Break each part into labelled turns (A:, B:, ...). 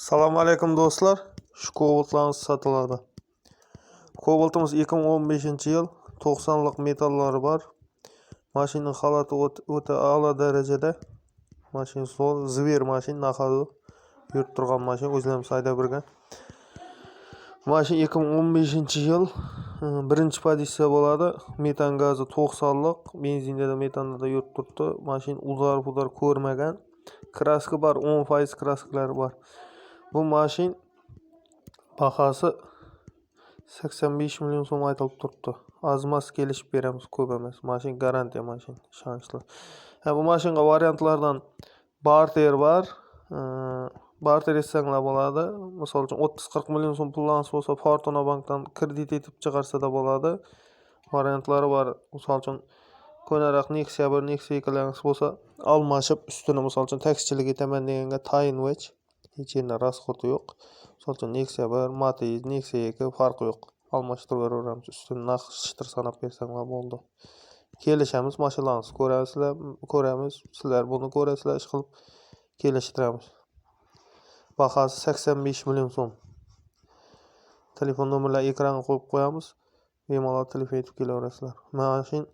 A: Assalomu alaykum do'stlar. Shu Cobaltlarimiz sotiladi. Cobaltimiz 2015-yil 90lik metallari bor. Mashina holati o'ta a'lo darajada. Mashina zo'r, zver mashina naqadu yurib turgan mashina o'zlarimiz haydab yurgan. Mashina 2015-yil birinchi pozitsiya bo'ladi. Metan gazi 90lik, benzinda da metanda da yurib turibdi. Mashina uzar ko'rmagan. Kraska bor, 10% kraskalari bor. Bu mashin bahası 85 milyon so'm aytilib turibdi. Azmas kelishib beramiz, ko'p emas. Mashin garantiya mashin, ishonchli. Bu mashinga variantlardan barter bor. Barter etsanglar bo'ladi. Misol uchun 30-40 million so'm pullangiz bo'lsa, Fortuna bankdan kredit etib chiqarsa da bo'ladi. Variantlari bor. Misol uchun ko'naroq Nexia 1, Nexia 2 bo'lsa, almashib ustini misol uchun taksichilik etaman deganga tayinvach. Hech yerda rasxoti yo'q. Misol uchun Nexia 1, Matiz, Nexia 2 farqi yo'q. Almashtirib beraveramiz. Ustini naqd shitr sanab bersanglar bo'ldi. Kelishamiz, mashinalaringizni ko'ramiz. Sizlar buni ko'rasizlar, ish qilib kelishtiramiz. Bahasi 85 million so'm. Telefon nomerlarini ekranga qo'yib qo'yamiz. Bemalol telefon etib kelaverasizlar. Mashin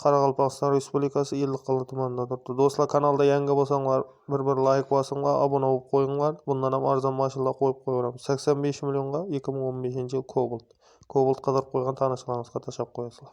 A: Qoraqalpog'iston Respublikasi Ellikqal'a tumanida turibdi. Do'stlar, kanalda yangi bo'lsanglar, bir like bosinglar, obuna bo'lib qo'yinglar. Bundan ham arzon mashinalar qo'yib qo'yaveramiz. 85 millionga 2015-yil Cobalt qidirib qo'ygan tanishlaringizga tashab qo'yasizlar.